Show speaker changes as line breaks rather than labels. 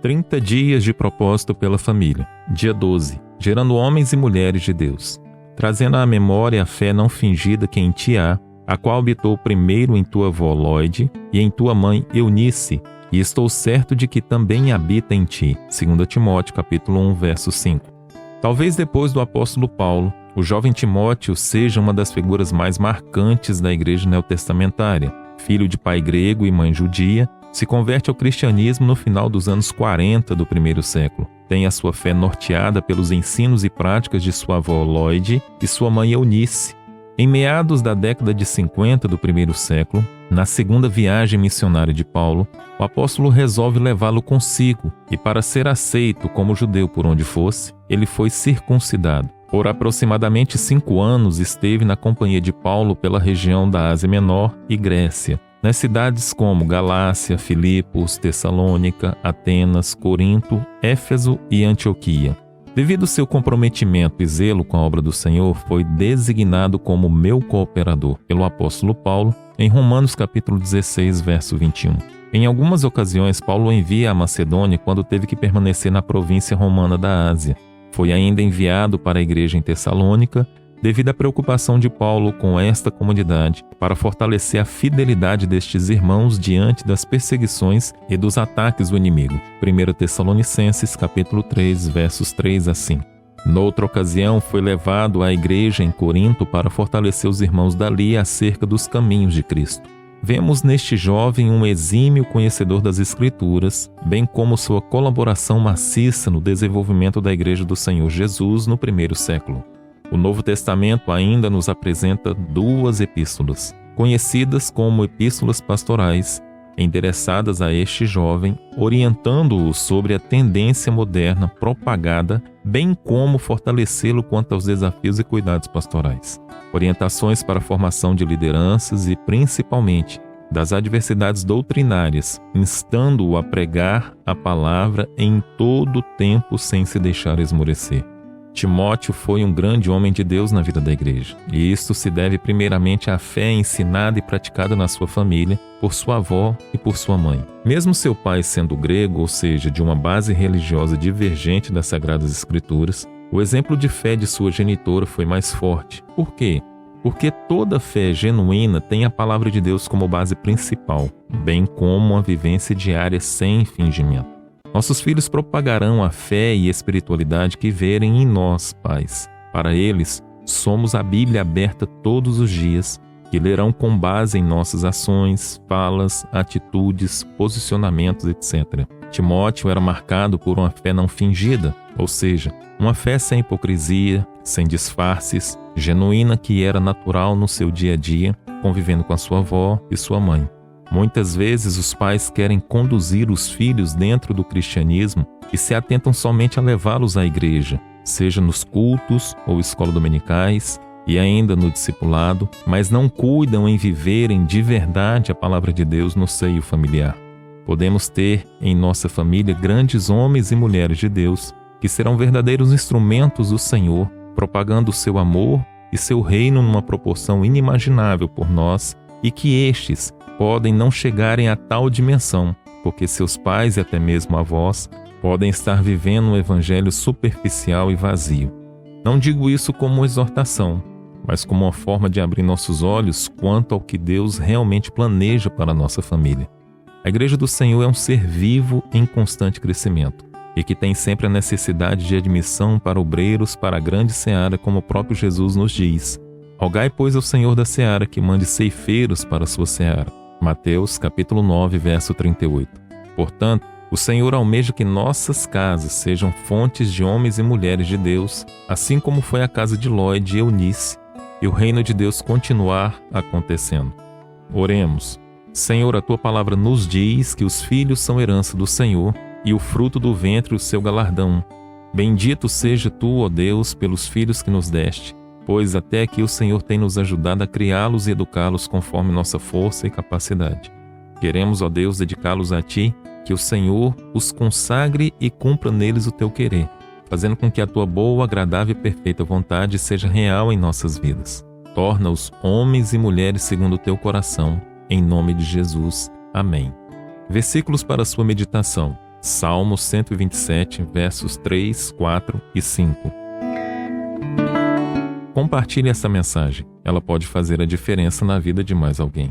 30 dias de propósito pela família. Dia 12. Gerando homens e mulheres de Deus. Trazendo à memória a fé não fingida que em ti há, a qual habitou primeiro em tua avó Lóide e em tua mãe Eunice, e estou certo de que também habita em ti. 2 Timóteo, capítulo 1, verso 5. Talvez depois do apóstolo Paulo, o jovem Timóteo seja uma das figuras mais marcantes da igreja neotestamentária. Filho de pai grego e mãe judia, se converte ao cristianismo no final dos anos 40 do primeiro século. Tem a sua fé norteada pelos ensinos e práticas de sua avó Lóide e sua mãe Eunice. Em meados da década de 50 do primeiro século, na segunda viagem missionária de Paulo, o apóstolo resolve levá-lo consigo e, para ser aceito como judeu por onde fosse, ele foi circuncidado. Por aproximadamente 5 anos esteve na companhia de Paulo pela região da Ásia Menor e Grécia, nas cidades como Galácia, Filipos, Tessalônica, Atenas, Corinto, Éfeso e Antioquia. Devido ao seu comprometimento e zelo com a obra do Senhor, foi designado como meu cooperador pelo apóstolo Paulo em Romanos capítulo 16, verso 21. Em algumas ocasiões, Paulo envia a Macedônia quando teve que permanecer na província romana da Ásia. Foi ainda enviado para a igreja em Tessalônica, devido à preocupação de Paulo com esta comunidade, para fortalecer a fidelidade destes irmãos diante das perseguições e dos ataques do inimigo. 1 Tessalonicenses, capítulo 3, versos 3 a 5. Noutra ocasião, foi levado à igreja em Corinto para fortalecer os irmãos dali acerca dos caminhos de Cristo. Vemos neste jovem um exímio conhecedor das Escrituras, bem como sua colaboração maciça no desenvolvimento da Igreja do Senhor Jesus no primeiro século. O Novo Testamento ainda nos apresenta 2 epístolas, conhecidas como epístolas pastorais, endereçadas a este jovem, orientando-o sobre a tendência moderna propagada, bem como fortalecê-lo quanto aos desafios e cuidados pastorais. Orientações para a formação de lideranças e, principalmente, das adversidades doutrinárias, instando-o a pregar a palavra em todo o tempo sem se deixar esmorecer. Timóteo foi um grande homem de Deus na vida da igreja, e isto se deve primeiramente à fé ensinada e praticada na sua família, por sua avó e por sua mãe. Mesmo seu pai sendo grego, ou seja, de uma base religiosa divergente das Sagradas Escrituras, o exemplo de fé de sua genitora foi mais forte. Por quê? Porque toda fé genuína tem a palavra de Deus como base principal, bem como uma vivência diária sem fingimento. Nossos filhos propagarão a fé e espiritualidade que verem em nós, pais. Para eles, somos a Bíblia aberta todos os dias, que lerão com base em nossas ações, falas, atitudes, posicionamentos, etc. Timóteo era marcado por uma fé não fingida, ou seja, uma fé sem hipocrisia, sem disfarces, genuína que era natural no seu dia a dia, convivendo com a sua avó e sua mãe. Muitas vezes os pais querem conduzir os filhos dentro do cristianismo e se atentam somente a levá-los à igreja, seja nos cultos ou escola dominicais e ainda no discipulado, mas não cuidam em viverem de verdade a palavra de Deus no seio familiar. Podemos ter em nossa família grandes homens e mulheres de Deus que serão verdadeiros instrumentos do Senhor, propagando o seu amor e seu reino numa proporção inimaginável por nós, e que estes podem não chegarem a tal dimensão, porque seus pais e até mesmo avós podem estar vivendo um evangelho superficial e vazio. Não digo isso como uma exortação, mas como uma forma de abrir nossos olhos quanto ao que Deus realmente planeja para a nossa família. A Igreja do Senhor é um ser vivo em constante crescimento e que tem sempre a necessidade de admissão para obreiros para a grande seara, como o próprio Jesus nos diz. Rogai, pois, ao Senhor da seara que mande ceifeiros para a sua seara. Mateus, capítulo 9, verso 38. Portanto, o Senhor almeja que nossas casas sejam fontes de homens e mulheres de Deus, assim como foi a casa de Lóide e Eunice, e o reino de Deus continuar acontecendo. Oremos. Senhor, a tua palavra nos diz que os filhos são herança do Senhor, e o fruto do ventre o seu galardão. Bendito seja tu, ó Deus, pelos filhos que nos deste, pois até aqui o Senhor tem nos ajudado a criá-los e educá-los conforme nossa força e capacidade. Queremos, ó Deus, dedicá-los a Ti, que o Senhor os consagre e cumpra neles o Teu querer, fazendo com que a Tua boa, agradável e perfeita vontade seja real em nossas vidas. Torna-os homens e mulheres segundo o Teu coração, em nome de Jesus. Amém. Versículos para a sua meditação. Salmo 127, versos 3, 4 e 5. Compartilhe essa mensagem. Ela pode fazer a diferença na vida de mais alguém.